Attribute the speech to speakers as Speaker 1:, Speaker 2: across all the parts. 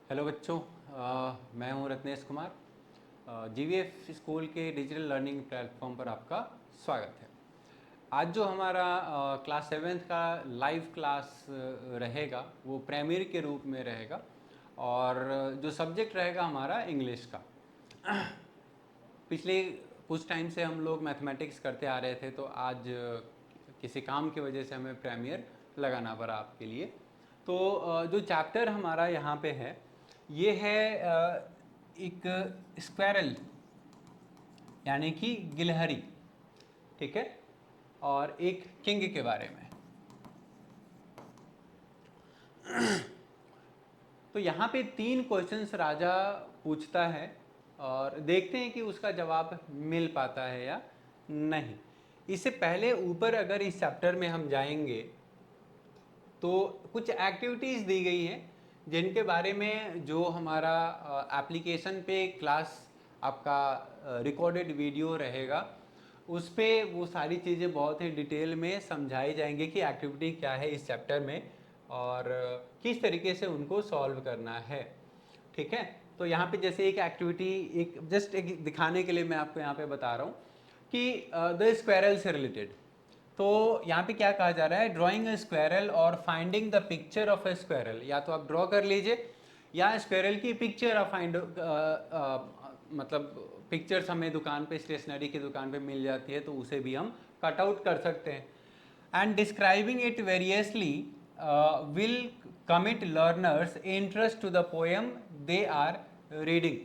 Speaker 1: Hello बच्चों, मैं हूं रत्नेश कुमार। जीवीएफ स्कूल के डिजिटल लर्निंग प्लेटफॉर्म पर आपका स्वागत है। आज जो हमारा क्लास 7th का लाइव क्लास रहेगा वो प्रीमियर के रूप में रहेगा और जो सब्जेक्ट रहेगा हमारा इंग्लिश का। पिछले कुछ टाइम से हम लोग मैथमेटिक्स करते आ रहे थे, तो आज किसी काम की वजह से हमें प्रीमियर लगाना पड़ा आपके लिए। तो जो चैप्टर हमारा यहाँ पे है ये है एक स्क्वायरल यानी कि गिलहरी, ठीक है, और एक किंग के बारे में। तो यहाँ पे 3 क्वेश्चंस राजा पूछता है और देखते हैं कि उसका जवाब मिल पाता है या नहीं। इससे पहले ऊपर अगर इस चैप्टर में हम जाएंगे तो कुछ एक्टिविटीज़ दी गई हैं जिनके बारे में जो हमारा एप्लीकेशन पे क्लास आपका रिकॉर्डेड वीडियो रहेगा उस पे वो सारी चीज़ें बहुत ही डिटेल में समझाई जाएंगी कि एक्टिविटी क्या है इस चैप्टर में और किस तरीके से उनको सॉल्व करना है, ठीक है। तो यहाँ पे जैसे एक एक्टिविटी, एक जस्ट एक दिखाने के लिए मैं आपको यहाँ पे बता रहा हूँ कि द स्क्वायरल से रिलेटेड। तो यहाँ पे क्या कहा जा रहा है, ड्राइंग अ स्क्वायरल और finding the picture of A squirrel. या तो आप ड्रॉ कर लीजिए या स्क्वायरल की पिक्चर आप फाइंड मतलब पिक्चर्स हमें दुकान पे, स्टेशनरी की दुकान पे मिल जाती है, तो उसे भी हम कट आउट कर सकते हैं। And describing it variously will commit learners interest to the poem they are reading.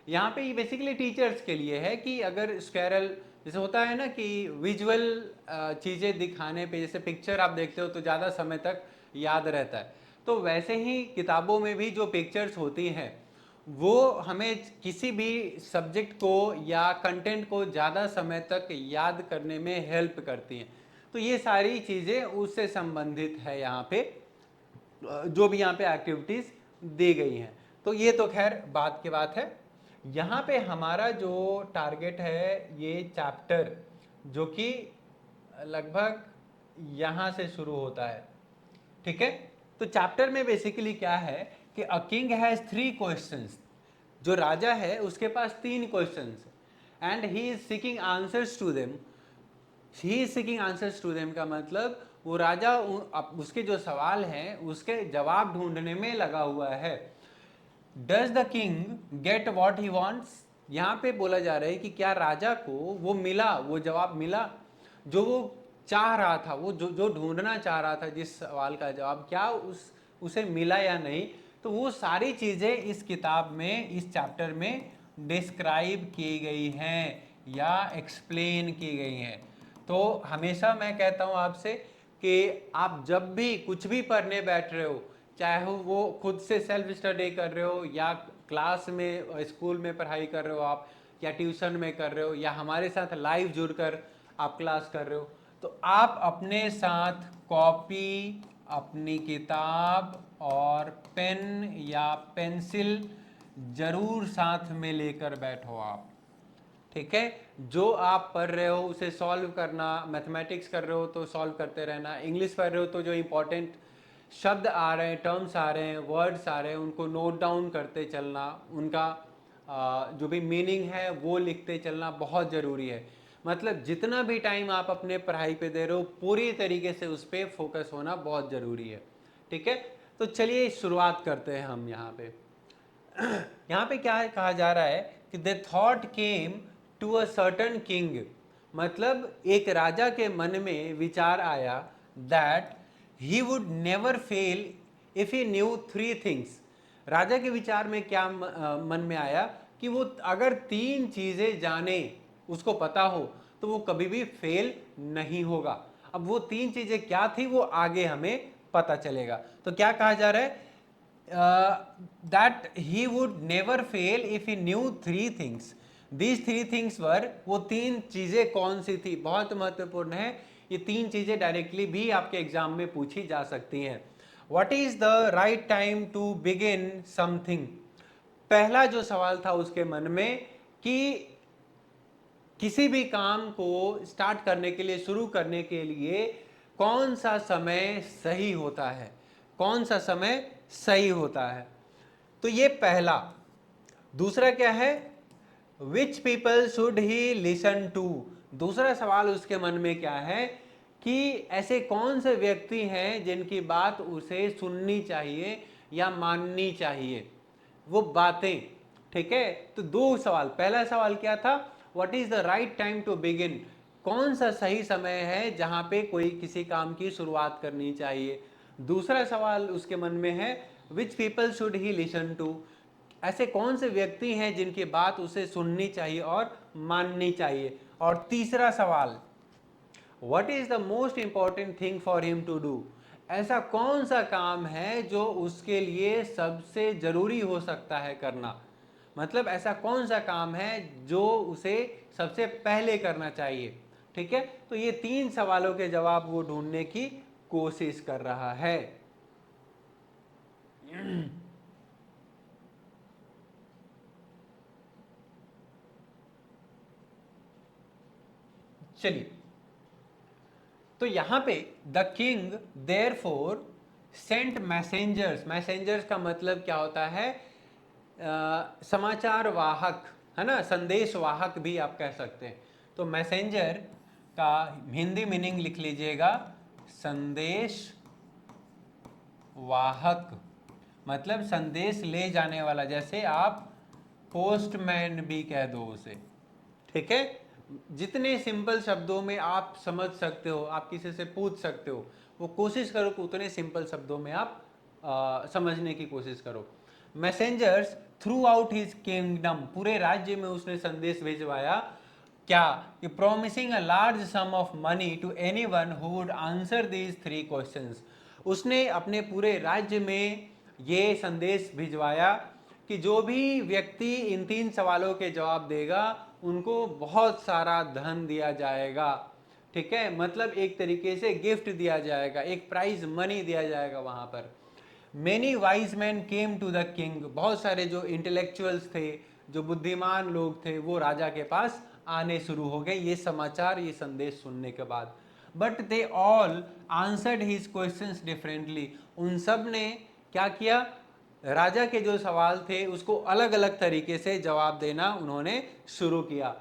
Speaker 1: यहाँ पे ये बेसिकली टीचर्स के लिए है कि अगर स्क्वायरल जैसे होता है ना कि विजुअल चीज़ें दिखाने पे, जैसे पिक्चर आप देखते हो तो ज़्यादा समय तक याद रहता है, तो वैसे ही किताबों में भी जो पिक्चर्स होती हैं वो हमें किसी भी सब्जेक्ट को या कंटेंट को ज़्यादा समय तक याद करने में हेल्प करती हैं। तो ये सारी चीज़ें उससे संबंधित है यहाँ पे, जो भी यहाँ पे एक्टिविटीज़ दी गई हैं। तो ये तो खैर बात की बात है। यहाँ पे हमारा जो टारगेट है ये चैप्टर, जो कि लगभग यहाँ से शुरू होता है, ठीक है। तो चैप्टर में बेसिकली क्या है कि अ किंग हैज 3 क्वेश्चंस। जो राजा है उसके पास 3 questions and he is seeking answers to them. He is seeking answers to them का मतलब वो राजा उसके जो सवाल हैं उसके जवाब ढूंढने में लगा हुआ है। Does the king get what he wants. यहाँ पे बोला जा रहा है कि क्या राजा को वो मिला, वो जवाब मिला जो वो चाह रहा था, वो जो जो ढूंढना चाह रहा था, जिस सवाल का जवाब, क्या उसे मिला या नहीं। तो वो सारी चीज़ें इस किताब में, इस चैप्टर में डिस्क्राइब की गई हैं या एक्सप्लेन की गई हैं। तो हमेशा मैं कहता हूँ आपसे कि आप जब भी कुछ भी पढ़ने बैठ रहे हो, चाहे वो खुद से सेल्फ स्टडी कर रहे हो या क्लास में स्कूल में पढ़ाई कर रहे हो आप, या ट्यूशन में कर रहे हो, या हमारे साथ लाइव जुड़कर आप क्लास कर रहे हो, तो आप अपने साथ कॉपी, अपनी किताब और पेन या पेंसिल जरूर साथ में लेकर बैठो आप, ठीक है। जो आप पढ़ रहे हो उसे सॉल्व करना, मैथमेटिक्स कर रहे हो तो सॉल्व करते रहना, इंग्लिश पढ़ रहे हो तो जो इंपॉर्टेंट शब्द आ रहे हैं, टर्म्स आ रहे हैं, वर्ड्स आ रहे हैं, उनको नोट डाउन करते चलना, उनका जो भी मीनिंग है वो लिखते चलना बहुत ज़रूरी है। मतलब जितना भी टाइम आप अपने पढ़ाई पे दे रहे हो पूरी तरीके से उस पर फोकस होना बहुत ज़रूरी है, ठीक है। तो चलिए शुरुआत करते हैं हम यहाँ पे। यहाँ पे क्या कहा जा रहा है कि they thought came to a certain king. मतलब एक राजा के मन में विचार आया that he would never fail if he knew 3 things. राजा के विचार में क्या मन में आया कि वो अगर 3 चीजें जाने, उसको पता हो, तो वो कभी भी फेल नहीं होगा। अब वो 3 चीजें क्या थी वो आगे हमें पता चलेगा। तो क्या कहा जा रहा है, that he would never fail if he knew 3 things. These 3 things were, वो 3 चीज़ें कौन सी थी, बहुत महत्वपूर्ण है। ये 3 चीज़ें डायरेक्टली भी आपके एग्जाम में पूछी जा सकती हैं। What is the right time to begin something? पहला जो सवाल था उसके मन में कि किसी भी काम को स्टार्ट करने के लिए, शुरू करने के लिए कौन सा समय सही होता है, कौन सा समय सही होता है। तो ये पहला। दूसरा क्या है, which people should he listen to. दूसरा सवाल उसके मन में क्या है कि ऐसे कौन से व्यक्ति हैं जिनकी बात उसे सुननी चाहिए या माननी चाहिए, वो बातें। ठीक है, तो दो सवाल। पहला सवाल क्या था, what is the right time to begin, कौन सा सही समय है जहां पे कोई किसी काम की शुरुआत करनी चाहिए। दूसरा सवाल उसके मन में है, which people should he listen to, ऐसे कौन से व्यक्ति हैं जिनकी बात उसे सुननी चाहिए और माननी चाहिए। और तीसरा सवाल, what is the most important thing for him to do, ऐसा कौन सा काम है जो उसके लिए सबसे जरूरी हो सकता है करना, मतलब ऐसा कौन सा काम है जो उसे सबसे पहले करना चाहिए। ठीक है, तो ये तीन सवालों के जवाब वो ढूंढने की कोशिश कर रहा है। चलिए, तो यहां पे the king therefore sent messengers, messengers का मतलब क्या होता है, समाचार वाहक, है ना, संदेश वाहक भी आप कह सकते हैं। तो मैसेंजर का हिंदी मीनिंग लिख लीजिएगा, संदेश वाहक, मतलब संदेश ले जाने वाला, जैसे आप पोस्टमैन भी कह दो उसे। ठीक है, जितने सिंपल शब्दों में आप समझ सकते हो, आप किसी से पूछ सकते हो, वो कोशिश करो कि उतने सिंपल शब्दों में आप समझने की कोशिश करो। Messengers throughout his kingdom, पूरे राज्य में उसने संदेश भिजवाया, क्या कि promising a large sum of money to anyone who would answer these three questions. उसने अपने पूरे राज्य में ये संदेश भिजवाया कि जो भी व्यक्ति इन तीन सवालों के जवाब देगा उनको बहुत सारा धन दिया जाएगा। ठीक है, मतलब एक तरीके से गिफ्ट दिया जाएगा, एक प्राइज मनी दिया जाएगा वहां पर। Many wise men came to the king, बहुत सारे जो इंटेलेक्चुअल्स थे, जो बुद्धिमान लोग थे, वो राजा के पास आने शुरू हो गए ये समाचार, ये संदेश सुनने के बाद। But they all answered his questions differently, उन सब ने क्या किया, राजा के जो सवाल थे उसको अलग अलग तरीके से जवाब देना उन्होंने शुरू किया।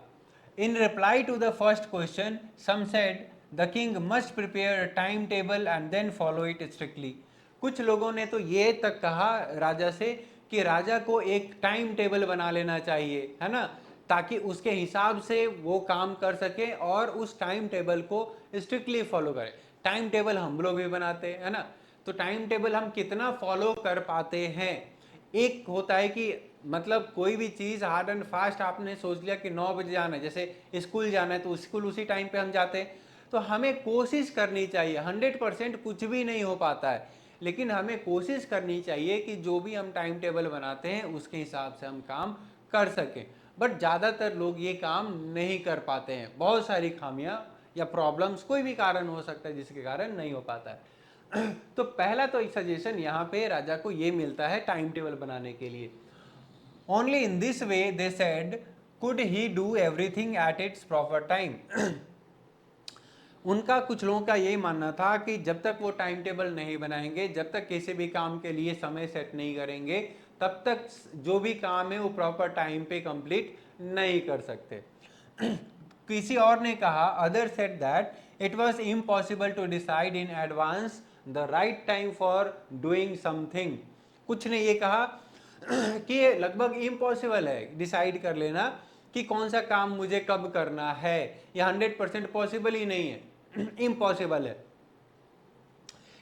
Speaker 1: In reply to the first question some said the king must prepare a time table and then follow it strictly. कुछ लोगों ने तो ये तक कहा राजा से कि राजा को एक टाइम टेबल बना लेना चाहिए, है ना, ताकि उसके हिसाब से वो काम कर सके और उस टाइम टेबल को स्ट्रिक्टली फॉलो करे। टाइम टेबल हम लोग भी बनाते हैं, है ना, तो टाइम टेबल हम कितना फॉलो कर पाते हैं। एक होता है कि मतलब कोई भी चीज़ हार्ड एंड फास्ट आपने सोच लिया कि 9 बजे जाना है, जैसे स्कूल जाना है तो स्कूल उसी टाइम पे हम जाते हैं। तो हमें कोशिश करनी चाहिए, 100% कुछ भी नहीं हो पाता है, लेकिन हमें कोशिश करनी चाहिए कि जो भी हम टाइम टेबल बनाते हैं उसके हिसाब से हम काम कर सकें। बट ज़्यादातर लोग ये काम नहीं कर पाते हैं, बहुत सारी खामियां या प्रॉब्लम्स, कोई भी कारण हो सकता है जिसके कारण नहीं हो पाता है। तो पहला तो एक सजेशन यहाँ पे राजा को ये मिलता है टाइम टेबल बनाने के लिए। Only in this way they said could he do everything at its proper time. उनका कुछ लोगों का यही मानना था कि जब तक वो टाइम टेबल नहीं बनाएंगे, जब तक किसी भी काम के लिए समय सेट नहीं करेंगे, तब तक जो भी काम है वो प्रॉपर टाइम पे कंप्लीट नहीं कर सकते। किसी और ने कहा, other said that it was impossible to decide in advance the right time for doing something. कुछ ने ये कहा कि ये लगभग इम्पॉसिबल है डिसाइड कर लेना कि कौन सा काम मुझे कब करना है, ये 100% पॉसिबल ही नहीं है, इम्पॉसिबल है।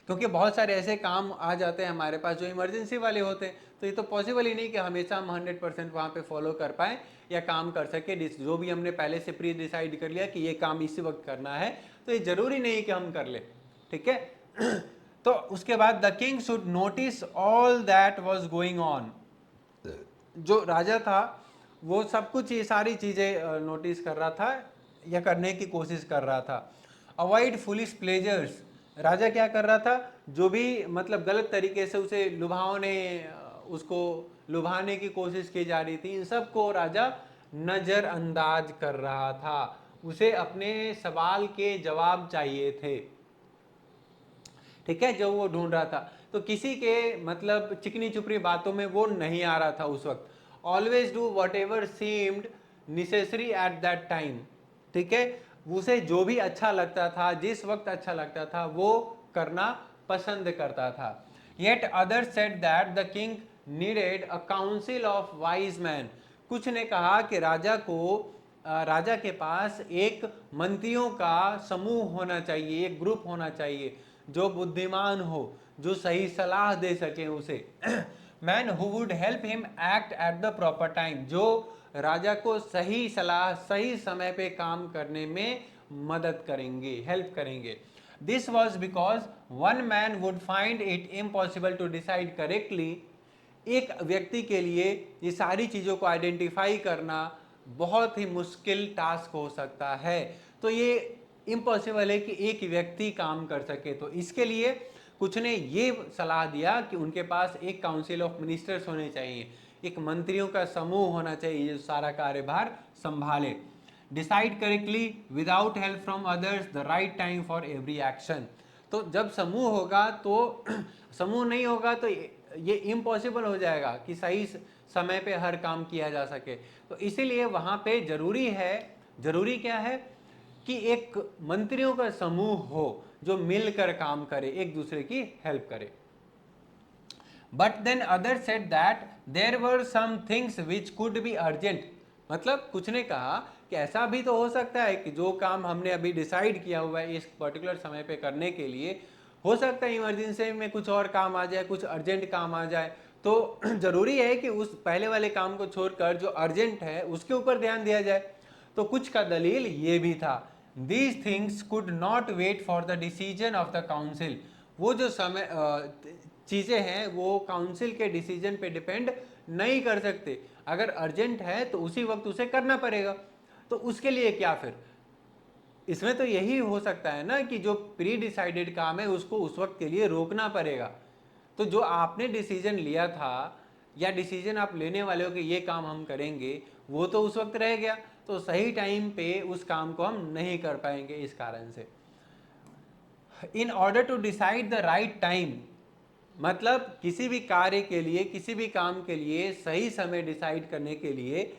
Speaker 1: क्योंकि बहुत सारे ऐसे काम आ जाते हैं हमारे पास जो इमरजेंसी वाले होते हैं, तो ये तो पॉसिबल ही नहीं कि हमेशा हम 100% वहाँ पे फॉलो कर पाएँ या काम कर सके। जो भी हमने पहले से प्री डिसाइड कर लिया कि ये काम इसी वक्त करना है, तो ये ज़रूरी नहीं कि हम कर ले। ठीक है, तो उसके बाद the king should notice all that was going on. जो राजा था वो सब कुछ ये सारी चीज़ें नोटिस कर रहा था या करने की कोशिश कर रहा था। अवॉइड फुलिश प्लेजर्स, राजा क्या कर रहा था, जो भी मतलब गलत तरीके से उसे उसको लुभाने की कोशिश की जा रही थी, इन सब को राजा नज़रअंदाज कर रहा था। उसे अपने सवाल के जवाब चाहिए थे। ठीक है, जो वो ढूंढ रहा था। तो किसी के मतलब चिकनी चुपड़ी बातों में वो नहीं आ रहा था उस वक्त। Always do what ever seemed necessary at that time, ठीक है, उसे जो भी अच्छा लगता था, जिस वक्त अच्छा लगता था, वो करना पसंद करता था। Yet other said that the king needed a council of wise man, कुछ ने कहा कि राजा के पास एक मंत्रियों का समूह होना चाहिए, एक ग्रुप होना चाहिए जो बुद्धिमान हो, जो सही सलाह दे सके उसे। Man who would help him act at the proper time, जो राजा को सही सलाह सही समय पे काम करने में मदद करेंगे, हेल्प करेंगे। This was because one man would find it impossible to decide correctly, एक व्यक्ति के लिए ये सारी चीज़ों को आइडेंटिफाई करना बहुत ही मुश्किल टास्क हो सकता है। तो ये इम्पॉसिबल है कि एक व्यक्ति काम कर सके। तो इसके लिए कुछ ने ये सलाह दिया कि उनके पास एक काउंसिल ऑफ मिनिस्टर्स होने चाहिए, एक मंत्रियों का समूह होना चाहिए जो सारा कार्यभार संभाले। Decide correctly without help from others the right time for every action. तो जब समूह होगा तो समूह नहीं होगा तो ये इम्पॉसिबल हो जाएगा कि सही समय पे हर काम किया जा सके। तो इसीलिए वहाँ पे जरूरी क्या है कि एक मंत्रियों का समूह हो जो मिलकर काम करे, एक दूसरे की हेल्प करे। But then other said that there were some things which could be urgent, मतलब कुछ ने कहा कि ऐसा भी तो हो सकता है कि जो काम हमने अभी डिसाइड किया हुआ है इस पर्टिकुलर समय पे करने के लिए, हो सकता है इमरजेंसी में कुछ और काम आ जाए, कुछ अर्जेंट काम आ जाए। तो जरूरी है कि उस पहले वाले काम को छोड़कर जो अर्जेंट है उसके ऊपर ध्यान दिया जाए। तो कुछ का दलील ये भी था, these things could not wait for the decision of the council, वो जो समय चीज़ें हैं वो काउंसिल के डिसीजन पे डिपेंड नहीं कर सकते। अगर अर्जेंट है तो उसी वक्त उसे करना पड़ेगा। तो उसके लिए क्या, फिर इसमें तो यही हो सकता है ना कि जो प्री डिसाइडेड काम है उसको उस वक्त के लिए रोकना पड़ेगा। तो जो आपने डिसीजन लिया था या डिसीजन आप लेने वाले हो कि ये काम हम करेंगे, वो तो उस वक्त रह गया, तो सही टाइम पे उस काम को हम नहीं कर पाएंगे इस कारण से। In order to decide the right time, मतलब किसी भी कार्य के लिए, किसी भी काम के लिए सही समय डिसाइड करने के लिए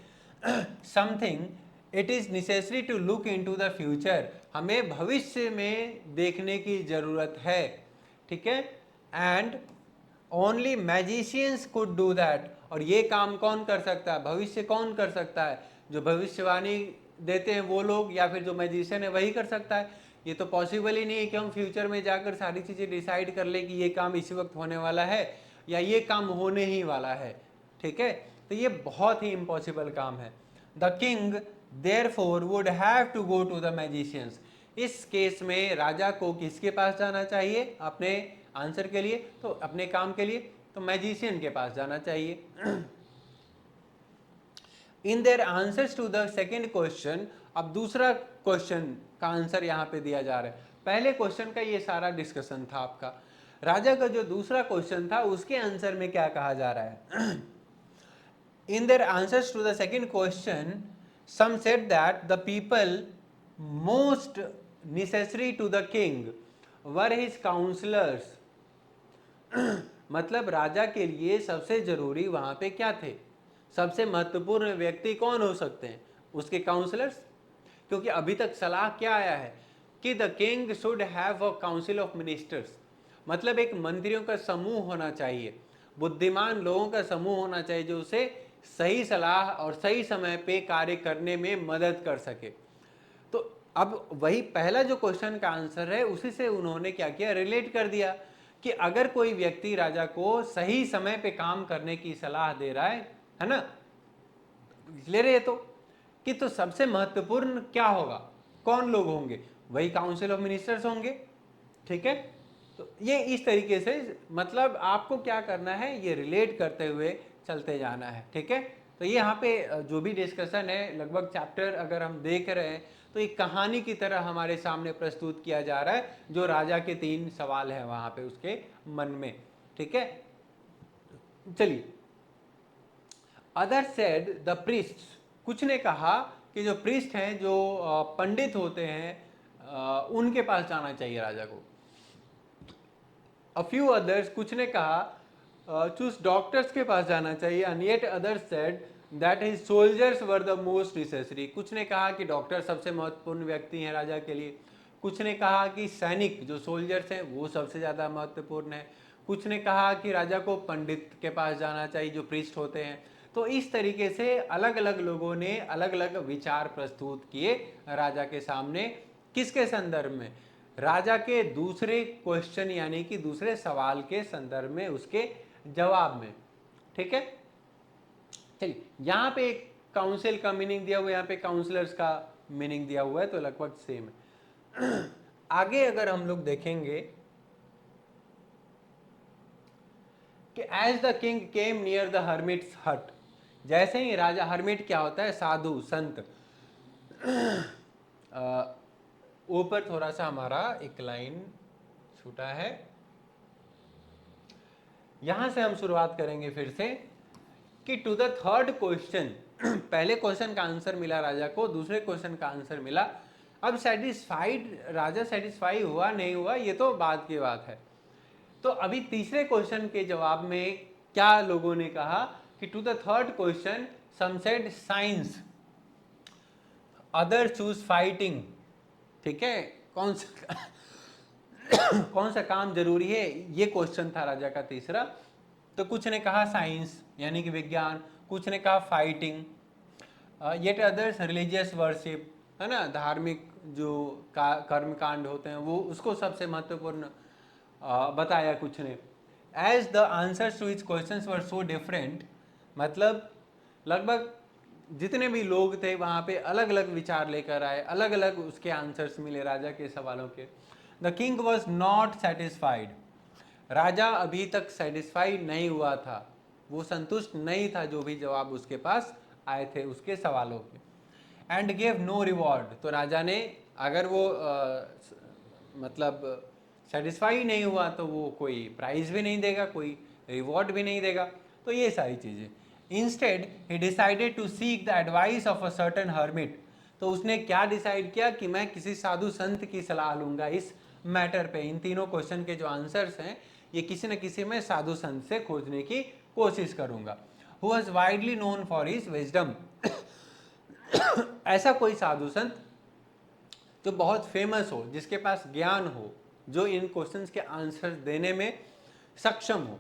Speaker 1: something it is necessary to look into the future, हमें भविष्य में देखने की जरूरत है, ठीक है। And only magicians could do that, और ये काम कौन कर सकता है, भविष्य कौन कर सकता है, जो भविष्यवाणी देते हैं वो लोग, या फिर जो मैजिशियन है वही कर सकता है। ये तो पॉसिबल ही नहीं है कि हम फ्यूचर में जाकर सारी चीज़ें डिसाइड कर लें कि ये काम इसी वक्त होने वाला है या ये काम होने ही वाला है, ठीक है। तो ये बहुत ही इम्पॉसिबल काम है। The king therefore would have to go to the magicians, इस केस में राजा को किसके पास जाना चाहिए अपने आंसर के लिए, तो अपने काम के लिए तो मैजिशियन के पास जाना चाहिए। In their answers to the second question, अब दूसरा क्वेश्चन का आंसर यहाँ पे दिया जा रहा है। पहले क्वेश्चन का ये सारा डिस्कशन था आपका, राजा का जो दूसरा क्वेश्चन था उसके आंसर में क्या कहा जा रहा है। In their answers to the second question some said that the people most necessary to the king were his counsellors, मतलब राजा के लिए सबसे जरूरी वहां पे क्या थे, सबसे महत्वपूर्ण व्यक्ति कौन हो सकते हैं, उसके काउंसलर्स। क्योंकि अभी तक सलाह क्या आया है कि the king should have a council of ministers, मतलब एक मंत्रियों का समूह होना चाहिए, बुद्धिमान लोगों का समूह होना चाहिए जो उसे सही सलाह और सही समय पे कार्य करने में मदद कर सके। तो अब वही पहला जो क्वेश्चन का आंसर है उसी से उन्होंने क्या किया, रिलेट कर दिया कि अगर कोई व्यक्ति राजा को सही समय पे काम करने की सलाह दे रहा है ना, ले रहे तो कि तो सबसे महत्वपूर्ण क्या होगा, कौन लोग होंगे, वही काउंसिल ऑफ मिनिस्टर्स होंगे, ठीक है। तो ये इस तरीके से मतलब आपको क्या करना है, ये रिलेट करते हुए चलते जाना है, ठीक है। तो ये यहाँ पे जो भी डिस्कशन है लगभग चैप्टर अगर हम देख रहे हैं तो एक कहानी की तरह हमारे सामने प्रस्तुत किया जा रहा है, जो राजा के 3 सवाल है वहां पे उसके मन में, ठीक है। चलिए, अदर सेड द प्रीस्ट, कुछ ने कहा कि जो प्रीस्ट हैं, जो पंडित होते हैं, उनके पास जाना चाहिए राजा को। अ फ्यू अदर्स, कुछ ने कहा चूज डॉक्टर्स के पास जाना चाहिए, and yet others said that his soldiers were the most necessary. कुछ ने कहा कि डॉक्टर सबसे महत्वपूर्ण व्यक्ति हैं राजा के लिए, कुछ ने कहा कि सैनिक जो सोल्जर्स हैं वो सबसे ज़्यादा महत्वपूर्ण है, कुछ ने कहा कि राजा को पंडित के पास जाना चाहिए जो प्रीस्ट होते हैं। तो इस तरीके से अलग अलग लोगों ने अलग अलग विचार प्रस्तुत किए राजा के सामने, किसके संदर्भ में, राजा के दूसरे क्वेश्चन यानी कि दूसरे सवाल के संदर्भ में, उसके जवाब में। ठीक है, चलिए यहाँ पे एक काउंसिल का मीनिंग दिया हुआ है, यहाँ पे काउंसलर्स का मीनिंग दिया हुआ है, तो लगभग सेम है। आगे अगर हम लोग देखेंगे कि as the king came near the hermit's hut, जैसे ही राजा, हर्मिट क्या होता है, साधु संत। ऊपर थोड़ा सा हमारा एक लाइन छूटा है, यहां से हम शुरुआत करेंगे फिर से कि टू द थर्ड क्वेश्चन, पहले क्वेश्चन का आंसर मिला राजा को, दूसरे क्वेश्चन का आंसर मिला। अब सेटिस्फाइड राजा सेटिस्फाई हुआ नहीं हुआ ये तो बाद की बात है। तो अभी तीसरे क्वेश्चन के जवाब में क्या लोगों ने कहा कि to the third question some said science, other chose fighting. ठीक है, कौन सा कौन सा काम जरूरी है, ये क्वेश्चन था राजा का तीसरा। तो कुछ ने कहा साइंस यानी कि विज्ञान, कुछ ने कहा fighting, yet others religious worship, है ना, धार्मिक जो कर्म कांड होते हैं वो, उसको सबसे महत्वपूर्ण बताया कुछ ने। As the answers to his questions were so different, मतलब लगभग जितने भी लोग थे वहाँ पे अलग अलग विचार लेकर आए, अलग अलग उसके आंसर्स मिले राजा के सवालों के। The king was not satisfied, राजा अभी तक सेटिस्फाइड नहीं हुआ था, वो संतुष्ट नहीं था जो भी जवाब उसके पास आए थे उसके सवालों के। एंड गेव नो रिवॉर्ड, तो राजा ने अगर वो मतलब सेटिस्फाई नहीं हुआ तो वो कोई प्राइज भी नहीं देगा, कोई रिवॉर्ड भी नहीं देगा, तो ये सारी चीज़ें। Instead he decided to seek the advice of a certain hermit, तो उसने क्या डिसाइड किया कि मैं किसी साधु संत की सलाह लूंगा इस मैटर पे। इन तीनों क्वेश्चन के जो आंसर्स हैं ये किसी न किसी में साधु संत से खोजने की कोशिश करूंगा। Who was widely known for his wisdom, ऐसा कोई साधु संत जो बहुत फेमस हो, जिसके पास ज्ञान हो, जो इन क्वेश्चंस के आंसर देने में सक्षम हो।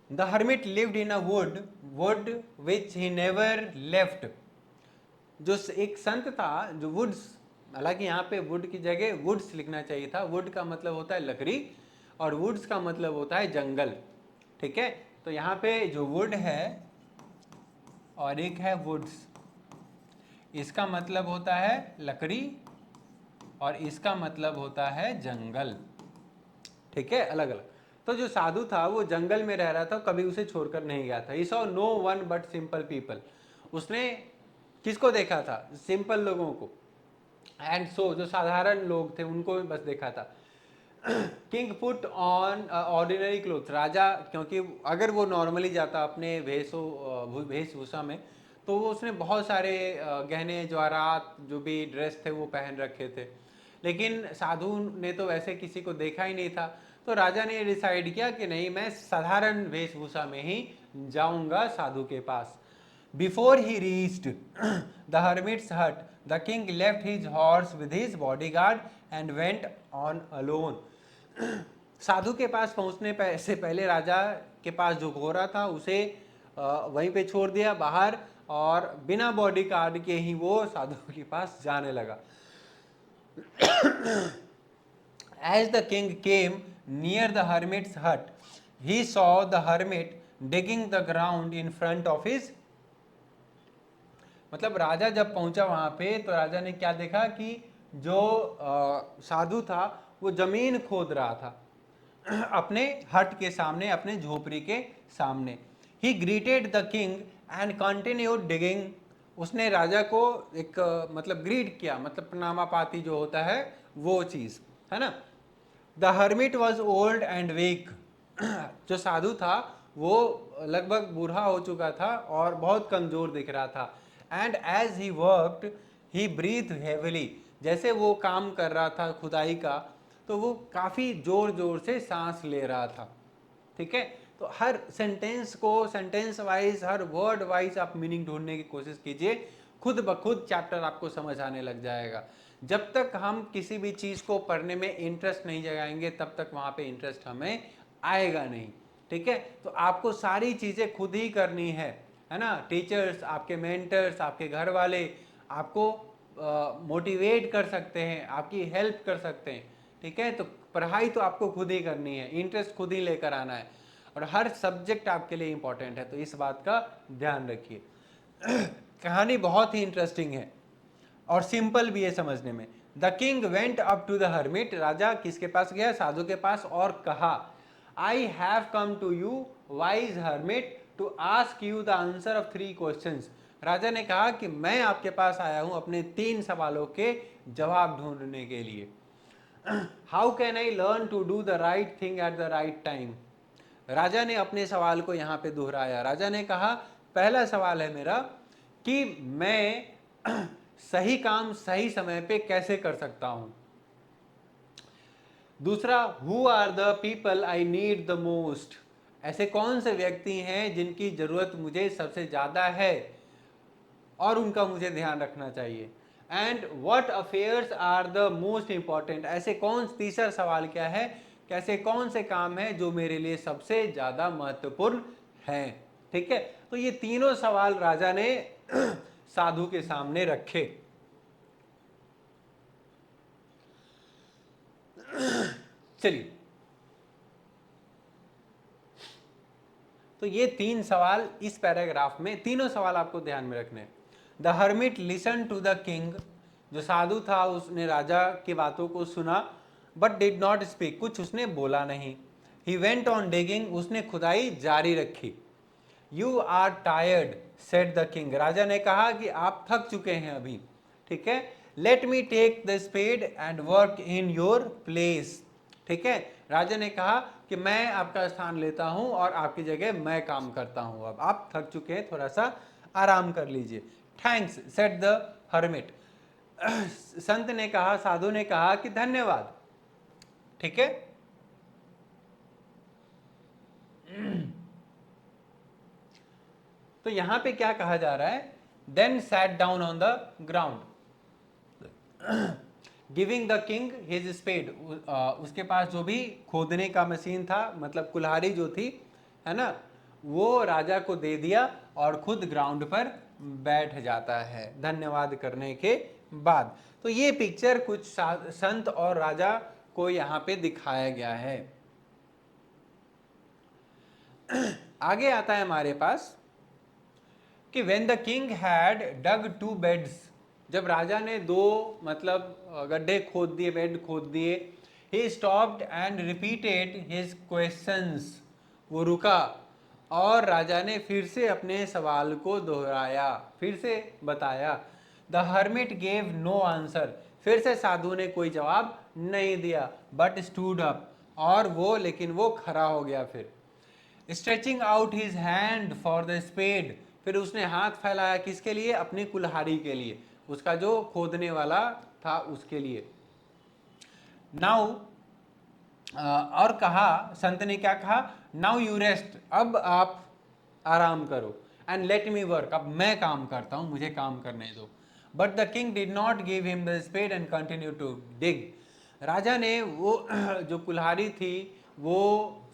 Speaker 1: The hermit lived in a would which he never left, जो एक संत था जो वुड्स, हालांकि यहाँ पे वुड की जगह वुड्स लिखना चाहिए था, वुड का मतलब होता है लकड़ी और वुड्स का मतलब होता है जंगल। ठीक है, तो यहाँ पे जो वुड है और एक है वुड्स, इसका मतलब होता है लकड़ी और इसका मतलब होता है जंगल। ठीक है, अलग अलग। तो जो साधु था वो जंगल में रह रहा था, कभी उसे छोड़कर नहीं गया था। He saw no one but simple people, उसने किसको देखा था, सिंपल लोगों को। एंड सो जो साधारण लोग थे उनको बस देखा था। King put on ordinary cloth, राजा क्योंकि अगर वो नॉर्मली जाता अपने वेशभूषा में तो वो उसने बहुत सारे गहने जवाहरात जो भी ड्रेस थे वो पहन रखे थे, लेकिन साधु ने तो वैसे किसी को देखा ही नहीं था। तो राजा ने डिसाइड किया कि नहीं, मैं साधारण वेशभूषा में ही जाऊंगा साधु के पास। Before he reached the hermit's hut the king left his horse with his bodyguard and went on alone. साधु के पास पहुंचने से पहले राजा के पास जो घोड़ा था उसे वहीं पे छोड़ दिया बाहर, और बिना बॉडीगार्ड के ही वो साधु के पास जाने लगा। As the king came near the hermit's hut, he saw the hermit digging the ground in front of his, मतलब राजा जब पहुंचा वहां पे तो राजा ने क्या देखा कि जो साधु था वो जमीन खोद रहा था अपने हट के सामने, अपने झोपड़ी के सामने। ही greeted the king and continued digging, उसने राजा को एक मतलब ग्रीट किया, मतलब प्रणामापाती जो होता है वो चीज है ना। The hermit was old and weak, जो साधु था वो लगभग बूढ़ा हो चुका था और बहुत कमजोर दिख रहा था। And as he worked he breathe heavily, जैसे वो काम कर रहा था खुदाई का तो वो काफ़ी ज़ोर ज़ोर से सांस ले रहा था। ठीक है, तो हर सेंटेंस को सेंटेंस वाइज, हर वर्ड वाइज आप मीनिंग ढूंढने की कोशिश कीजिए, खुद ब खुद चैप्टर आपको समझ आने लग जाएगा। जब तक हम किसी भी चीज़ को पढ़ने में इंटरेस्ट नहीं जगाएंगे तब तक वहाँ पे इंटरेस्ट हमें आएगा नहीं। ठीक है, तो आपको सारी चीज़ें खुद ही करनी है ना। टीचर्स, आपके मेंटर्स, आपके घर वाले आपको मोटिवेट कर सकते हैं, आपकी हेल्प कर सकते हैं। ठीक है, तो पढ़ाई तो आपको खुद ही करनी है, इंटरेस्ट खुद ही लेकर आना है, और हर सब्जेक्ट आपके लिए इंपॉर्टेंट है, तो इस बात का ध्यान रखिए। कहानी बहुत ही इंटरेस्टिंग है और सिंपल भी है समझने में। The king went up to the hermit, राजा किसके पास गया? साधु के पास, और कहा, I have come to you wise hermit to ask you the answer of 3 questions. राजा ने कहा कि मैं आपके पास आया हूं अपने 3 सवालों के जवाब ढूंढने के लिए। How can I learn to do the right thing at the right time? राजा ने अपने सवाल को यहाँ पे दोहराया। राजा ने कहा, पहला सवाल है मेरा कि मैं सही काम सही समय पे कैसे कर सकता हूं। दूसरा, who are the people I need the most? ऐसे कौन से व्यक्ति हैं जिनकी जरूरत मुझे सबसे ज्यादा है और उनका मुझे ध्यान रखना चाहिए। And what affairs are the most important? ऐसे कौन, तीसरा सवाल क्या है, कैसे कौन से काम है जो मेरे लिए सबसे ज्यादा महत्वपूर्ण है। ठीक है, तो ये तीनों सवाल राजा ने साधु के सामने रखे। चलिए, तो ये 3 सवाल इस पैराग्राफ में, तीनों सवाल आपको ध्यान में रखने। The hermit listen to the king, जो साधु था उसने राजा की बातों को सुना, बट डिड नॉट स्पीक, कुछ उसने बोला नहीं। ही वेंट ऑन डिगिंग, उसने खुदाई जारी रखी। You are tired said the king, राजा ने कहा कि आप थक चुके हैं अभी। ठीक है, let me take the spade and work in your place. ठीक है, राजा ने कहा कि मैं आपका स्थान लेता हूं और आपकी जगह मैं काम करता हूं, अब आप थक चुके हैं, थोड़ा सा आराम कर लीजिए। थैंक्स सेड द हर्मिट, संत ने कहा, साधु ने कहा कि धन्यवाद। ठीक है, तो यहां पे क्या कहा जा रहा है, then sat down on the ground giving the king his spade, उसके पास जो भी खोदने का मशीन था, मतलब कुल्हाड़ी जो थी, है ना, वो राजा को दे दिया और खुद ग्राउंड पर बैठ जाता है धन्यवाद करने के बाद। तो ये पिक्चर कुछ संत और राजा को यहाँ पे दिखाया गया है। आगे आता है हमारे पास कि when the king had dug 2 beds, जब राजा ने 2 मतलब गड्ढे खोद दिए, बेड खोद दिए, he stopped and repeated his questions, वो रुका और राजा ने फिर से अपने सवाल को दोहराया, फिर से बताया। The hermit gave no answer, फिर से साधु ने कोई जवाब नहीं दिया, but stood up, और वो, लेकिन वो खड़ा हो गया। फिर stretching out his hand for the spade, फिर उसने हाथ फैलाया किसके लिए? अपनी कुल्हाड़ी के लिए, उसका जो खोदने वाला था उसके लिए। नाउ, और कहा, संत ने क्या कहा? नाउ यू रेस्ट, अब आप आराम करो, एंड लेट मी वर्क, अब मैं काम करता हूं, मुझे काम करने दो। But the king did not give him the spade and continue to dig, राजा ने वो जो कुल्हाड़ी थी वो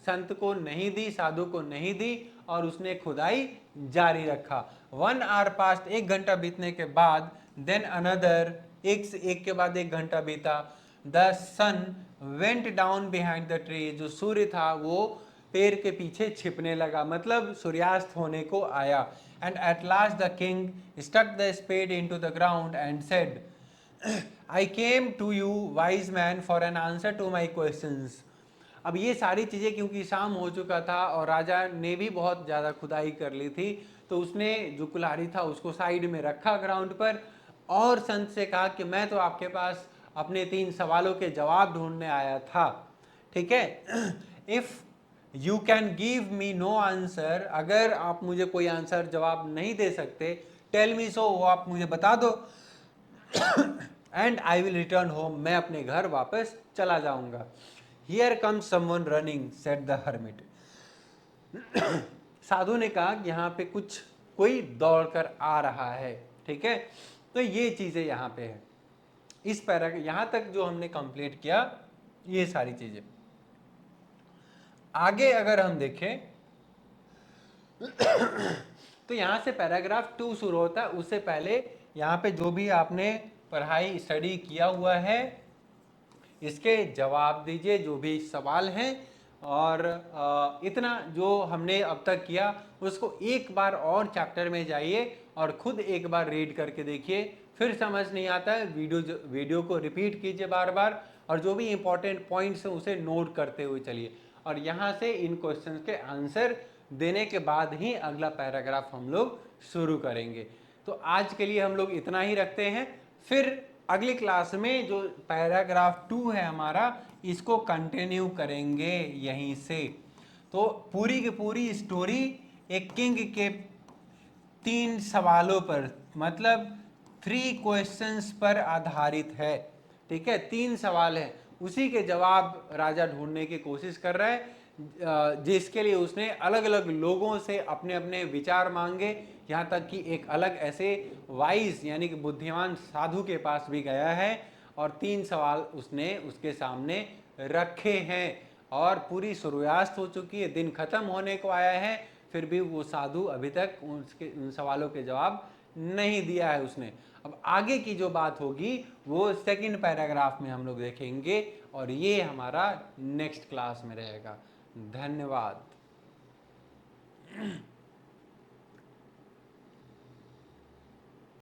Speaker 1: संत को नहीं दी, साधु को नहीं दी, और उसने खुदाई जारी रखा। 1 hour पास्ट, 1 घंटा बीतने के बाद, देन अनदर, एक के बाद 1 घंटा बीता। The sun went down behind the tree, जो सूर्य था वो पेड़ के पीछे छिपने लगा, मतलब सूर्यास्त होने को आया। And at last the king stuck the spade into the ground and said, I came to you wise man for an answer to my questions. अब ये सारी चीज़ें क्योंकि शाम हो चुका था और राजा ने भी बहुत ज़्यादा खुदाई कर ली थी, तो उसने जो कुल्हाड़ी था उसको साइड में रखा ग्राउंड पर, और संत से कहा कि मैं तो आपके पास अपने 3 सवालों के जवाब ढूंढने आया था। ठीक है, if you can give me know answer, अगर आप मुझे कोई आंसर जवाब नहीं दे सकते, टेल मी सो, वो आप मुझे बता दो। And I will return home, मैं अपने घर वापस चला जाऊंगा। Here comes someone running said the hermit. साधु ने कहा कि यहाँ पे कोई दौड़ कर आ रहा है। ठीक है, तो ये चीजें यहाँ पे है। इस पैरा यहाँ तक जो हमने कंप्लीट किया ये सारी चीजें। आगे अगर हम देखें तो यहाँ से पैराग्राफ 2 शुरू होता है। उससे पहले यहाँ पे जो भी आपने पढ़ाई स्टडी किया हुआ है इसके जवाब दीजिए, जो भी सवाल हैं। और इतना जो हमने अब तक किया उसको एक बार और चैप्टर में जाइए और खुद एक बार रीड करके देखिए। फिर समझ नहीं आता है वीडियो को रिपीट कीजिए बार बार, और जो भी इंपॉर्टेंट पॉइंट्स हैं उसे नोट करते हुए चलिए। और यहाँ से इन क्वेश्चंस के आंसर देने के बाद ही अगला पैराग्राफ हम लोग शुरू करेंगे। तो आज के लिए हम लोग इतना ही रखते हैं। फिर अगली क्लास में जो पैराग्राफ 2 है हमारा, इसको कंटिन्यू करेंगे यहीं से। तो पूरी की पूरी स्टोरी एक किंग के 3 सवालों पर, मतलब 3 क्वेश्चंस पर आधारित है। ठीक है, 3 सवाल है, उसी के जवाब राजा ढूंढने की कोशिश कर रहा है, जिसके लिए उसने अलग अलग लोगों से अपने अपने विचार मांगे। यहाँ तक कि एक अलग ऐसे वाइज यानी कि बुद्धिमान साधु के पास भी गया है और 3 सवाल उसने उसके सामने रखे हैं। और पूरी सूर्यास्त हो चुकी है, दिन खत्म होने को आया है, फिर भी वो साधु अभी तक उन सवालों के जवाब नहीं दिया है उसने। अब आगे की जो बात होगी वो सेकंड पैराग्राफ में हम लोग देखेंगे, और ये हमारा नेक्स्ट क्लास में रहेगा। धन्यवाद।